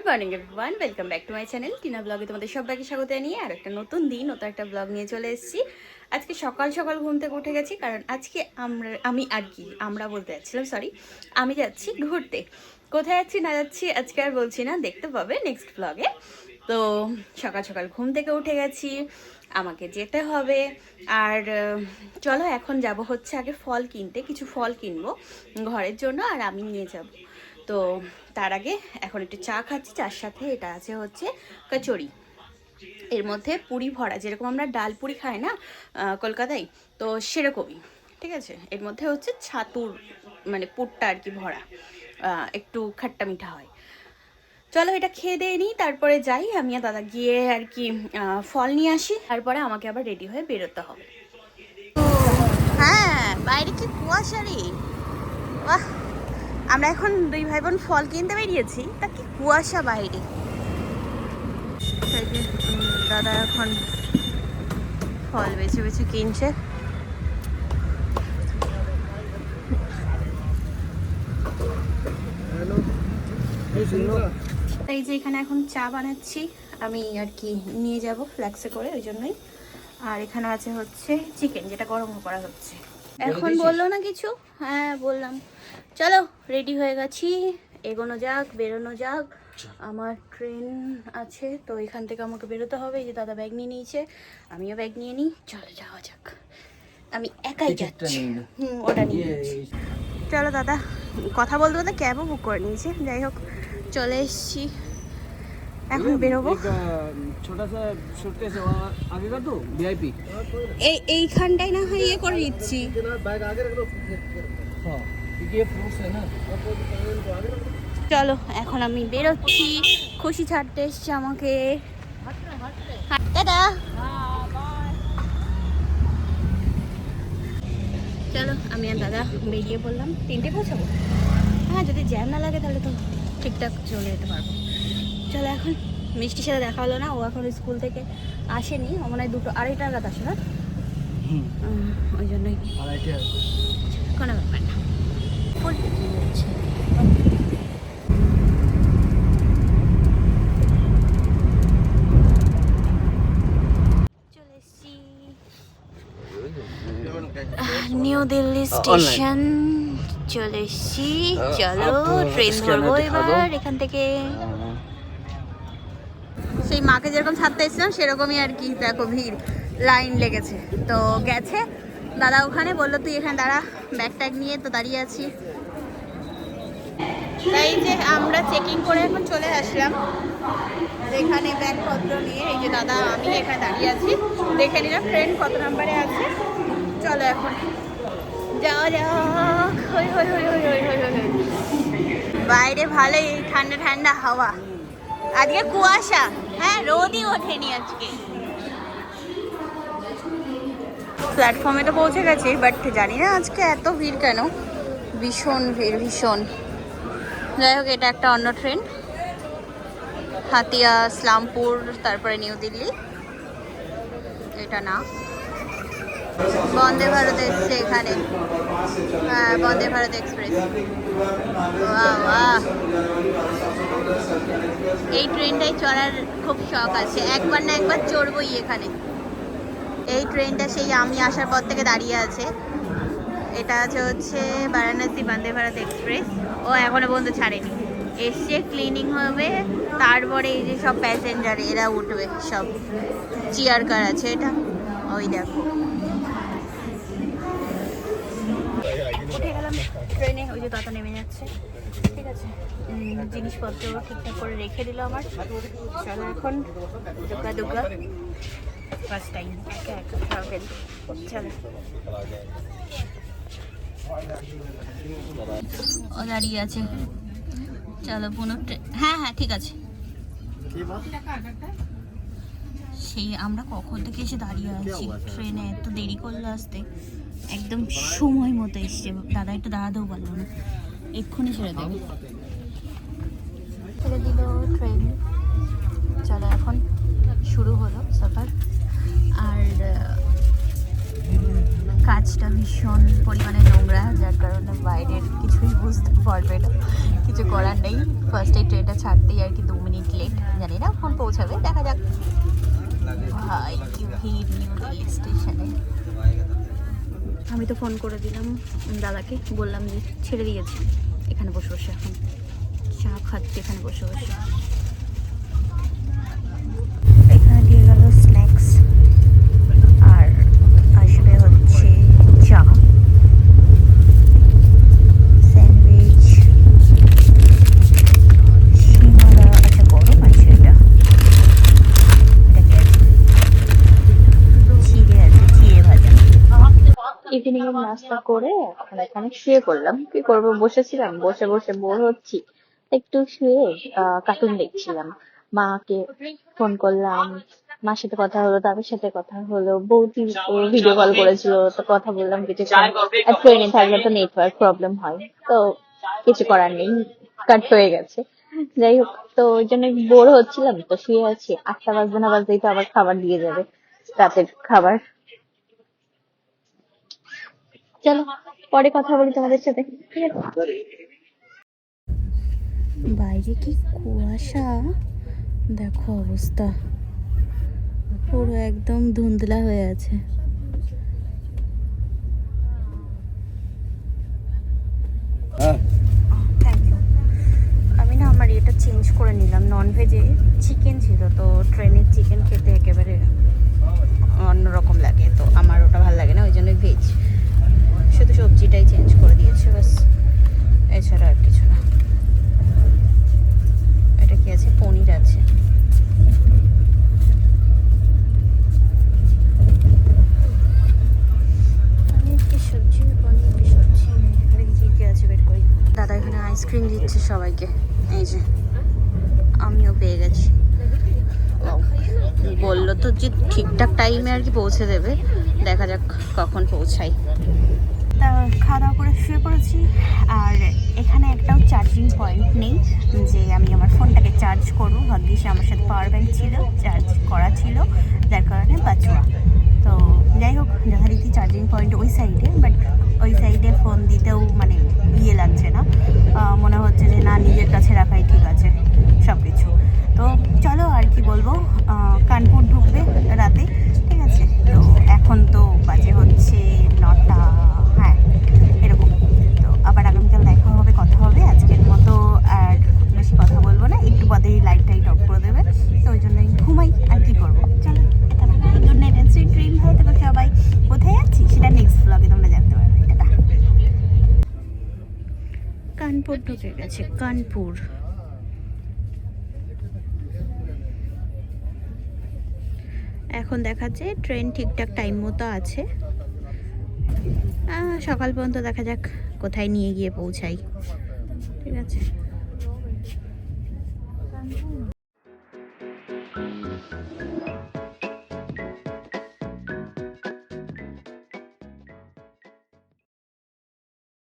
Morning everyone, welcome back to my channel Tina ব্লগে তোমাদের সবাইকে স্বাগত জানিয়ে আর একটা নতুন দিন নতুন একটা ব্লগ নিয়ে চলে এসেছি। আজকে সকাল সকাল ঘুম থেকে উঠে গেছি, কারণ আজকে আমরা বলতে যাচ্ছিলাম, সরি, আমি যাচ্ছি ঘুরতে। কোথায় যাচ্ছি না যাচ্ছি আজকে আর বলছি না, দেখতে পাবে নেক্সট ব্লগে। তো সকাল সকাল ঘুম থেকে উঠে গেছি, আমাকে যেতে হবে। আর চলো এখন যাব হচ্ছে আগে ফল কিনতে, কিছু ফল কিনবো ঘরের জন্য আর আমি নিয়ে যাব। তো তার আগে এখন একটু চা খাচ্ছি, চার সাথে এটা আছে হচ্ছে কচুরি। এর মধ্যে পুরি ভরা, যেরকম আমরা ডাল পুরি খাই না কলকাতায়, তো সেরকমই, ঠিক আছে। এর মধ্যে হচ্ছে ছাতুর মানে পুরটা আর কি ভরা, একটু খাট্টা মিঠা হয়। চলো এটা খেয়ে দিয়ে নিই, তারপরে যাই আমি আর দাদা গিয়ে আর কি ফল নিয়ে আসি, তারপরে আমাকে আবার রেডি হয়ে বেরোতে হবে। হ্যাঁ, বাইরে কি কুয়াশা রে, বাহ! আমরা এখন দুই ভাই বোন ফল কিনতে বেরিয়েছি, তা কি কুয়াশা বাইরে। দাদা এখন ফল বেছে বেছে কিনছে। এই যে এখানে এখন চা বানাচ্ছি আমি আর কি, নিয়ে যাব ফ্ল্যাক্সে করে, ওই জন্যই। আর এখানে আছে হচ্ছে চিকেন, যেটা গরম করা হচ্ছে। এখন বললো না কিছু? হ্যাঁ বললাম। চলো রেডি হয়ে গেছি, এগোনো যাক, বেরোনো যাক। আমার ট্রেন আছে, তো এখান থেকে আমাকে বেরোতে হবে। এই যে দাদা ব্যাগ নিয়ে নিয়েছে, আমিও ব্যাগ নিয়ে নিই, চলো যাওয়া যাক। আমি একাই যাচ্ছি, ওটা নিয়ে নিচ্ছি। চলো দাদা, কথা বলতে বলতে ক্যাবও বুক করে নিয়েছে। যাই হোক, চলে এসছি, এখন বেরোবো। এইখানটাই না হয় ইয়ে করে নিচ্ছি। চলো এখন আমি বেরোচ্ছি, খুশি ছাড়তে এসছি আমাকে। দাদা চলো, আমি আর দাদা বেরিয়ে পড়লাম। 3টে পৌঁছাবো। হ্যাঁ, যদি জ্যাম না লাগে তাহলে তো ঠিকঠাক চলে যেতে পারবো। চলো, এখন মিষ্টির সাথে দেখা হলো না, ও এখন স্কুল থেকে আসেনি, ও মনে হয় 2-2:30 নাগাদ আসে না, ওই জন্যই কোনো ব্যাপার না। চলে এসছি নিউ দিল্লি স্টেশন, চলে এসছি। চলো ট্রেন ধরবো এবার এখান থেকে। সেই মাকে যেরকম ছাড়তে এসেছিলাম সেরকমই আর কি, দেখো ভিড়, লাইন লেগেছে। তো গেছে দাদা ওখানে, বললো তুই এখানে দাঁড়া, ব্যাগ ট্যাগ নিয়ে তো দাঁড়িয়ে আছি। তাই যে আমরা চেকিং করে এখন চলে আসলাম এখানে ব্যাগপত্র নিয়ে। এই যে দাদা আমি এখানে দাঁড়িয়ে আছি, দেখে নিলাম ট্রেন কত নাম্বারে আছে। চলো এখন যাওয়া যাক। বাইরে ভালোই ঠান্ডা ঠান্ডা হাওয়া, আজকে কুয়াশা, হ্যাঁ রোদই ওঠেনি আজকে। প্ল্যাটফর্মে তো পৌঁছে গেছি, বাট জানি না আজকে এত ভিড় কেন, ভীষণ ভিড় ভীষণ। যাই হোক, এটা একটা অন্য ট্রেন, হাতিয়া, ইসলামপুর, তারপরে নিউ দিল্লি। এটা না, বন্দে ভারত এসছে এখানে, হ্যাঁ বন্দে ভারত এক্সপ্রেস। এই ট্রেনটাই চড়ার খুব শখ আছে, একবার না একবার চড়বই এখানে। এই ট্রেনটা সেই আমি আসার পর থেকে দাঁড়িয়ে আছে। এটা আছে হচ্ছে বারাণসী বন্দে ভারত এক্সপ্রেস, ও এখনো পর্যন্ত ছাড়েনি। এসছে, ক্লিনিং হবে, তারপরে এই যে সব প্যাসেঞ্জার এরা উঠবে, সব চেয়ার কার আছে এটা, ওই দেখো উঠে গেলাম ট্রেনে। ওই যে দাদা নেমে যাচ্ছে, ঠিক আছে, জিনিসপত্র ঠিকঠাক করে রেখে দিল আমার। চলো এখন দুগা দুগা, ফার্স্ট টাইম একা একা ট্রাভেল। চলো, ও দাঁড়িয়ে আছে, চলো পুনঃ হ্যাঁ হ্যাঁ ঠিক আছে। সেই আমরা কখন থেকে এসে দাঁড়িয়ে আছি, ট্রেনে এত দেরি করলো আসতে, একদম সময় মতো এসছে। দাদা একটু দাঁড়াতেও পারলো না, এক্ষুনি ছেড়ে দেবে, ছেড়ে দিল ট্রেন। চলো এখন শুরু হলো সফর। আর কাজটা ভীষণ পরিমাণে নোংরা, যার কারণে বাইরের কিছুই বুঝতে পারবে না, কিছু করার নেই। ফার্স্টে ট্রেনটা ছাড়তেই আর কি 2 মিনিট লেট, জানি না কখন পৌঁছাবে, দেখা যাক। ভাই কি ভিড় নিউ দিল্লি স্টেশনে। আমি তো ফোন করে দিলাম দাদাকে, বললাম যে ছেড়ে দিয়েছি, এখানে বসে বসে এখন চা খাচ্ছি, এখানে বসে বসে। এখানে দিয়ে গেল স্ন্যাক্স, আর আসবে হচ্ছে চা, স্যান্ডউইচ, সিঙ্গাড়া। আচ্ছা গরম আছে এটা, চিড়ে আছে, চিড়ে ভাজা। ইভিনিং এর নাস্তা করে এখন এখানে শুয়ে পড়লাম। কি করবো, বসেছিলাম, বসে বসে বোর হচ্ছি, একটু শুয়ে কার্টুন দেখছিলাম। মাকে ফোন করলাম, মার সাথে কথা হলো, তাদের সাথে কথা হলো, বৌদি ভিডিও কল করেছিল, তো কথা বললাম কিছুক্ষণ। আর ট্রেনে থাকলে তো নেটওয়ার্ক প্রবলেম হয়, তো কিছু করার নেই, কাট হয়ে গেছে। যাই হোক, তো ওই জন্য বোর হচ্ছিলাম, তো শুয়ে আছি। 8টা বাজবে না বাজতেই তো আবার খাবার দিয়ে যাবে, রাতের খাবার। চলো পরে কথা বলি তোমাদের সাথে, ঠিক আছে? বাইরে কি কুয়াশা, দেখো অবস্থা, পুরো একদম ধুন্দলা হয়ে আছে। Thank you. আমি না আমার এটা চেঞ্জ করে নিলাম, নন ভেজে চিকেন ছিল, তো ট্রেনের চিকেন খেতে একেবারে অন্যরকম লাগে, তো আমার ওটা ভালো লাগে না, ওই জন্য ভেজ, শুধু সবজিটাই চেঞ্জ করে দিয়েছে বাস, এছাড়া আর কিছু না। এটা কি আছে, পনির আছে। দাদা এখানে আইসক্রিম দিচ্ছে সবাইকে, এই যে আমিও পেয়ে গেছি। বললো তো যে ঠিকঠাক টাইমে আর কি পৌঁছে দেবে, দেখা যাক কখন পৌঁছাই। তা খাওয়া দাওয়া করে শুয়ে পড়েছি, আর এখানে একটাও চার্জিং পয়েন্ট নেই যে আমি আমার ফোনটাকে চার্জ করবো। ভাগ্যিস আমার সাথে পাওয়ার ব্যাংক ছিল, চার্জ করা ছিল, যার কারণে বাঁচোয়া। তো যাই হোক, যথারীতি চার্জিং পয়েন্ট ওই সাইডে, বাট ওই সাইডে ফোন দিতেও মানে ইয়ে লাগছে না, মনে হচ্ছে যে না, নিজের কাছে রাখাই ঠিক আছে সব কিছু। তো চলো আর কি বলবো, কানপুর ঢুকবে রাতে, ঠিক আছে? তো এখন তো বাজে হচ্ছে 9টা, হ্যাঁ এরকম। তো আবার আগামীকাল দেখা হবে, কথা হবে। আজকের মতো আর বেশি কথা বলবো না, একটু বাদেই লাইট টাইট অফ করে দেবে, তো ওই জন্যই ঘুমাই, আর কি করবো। চলো, good night and sweet dream. ভালো থেকো সবাই। কোথায় যাচ্ছি সেটা নেক্সট ব্লগে তোমরা জানতে পারবে। টাটা। কানপুর ঢুকে গেছে, কানপুর। এখন দেখাচ্ছে ট্রেন ঠিকঠাক টাইম মতো আছে, সকাল পর্যন্ত দেখা যাক কোথায় নিয়ে গিয়ে পৌঁছাই, ঠিক আছে?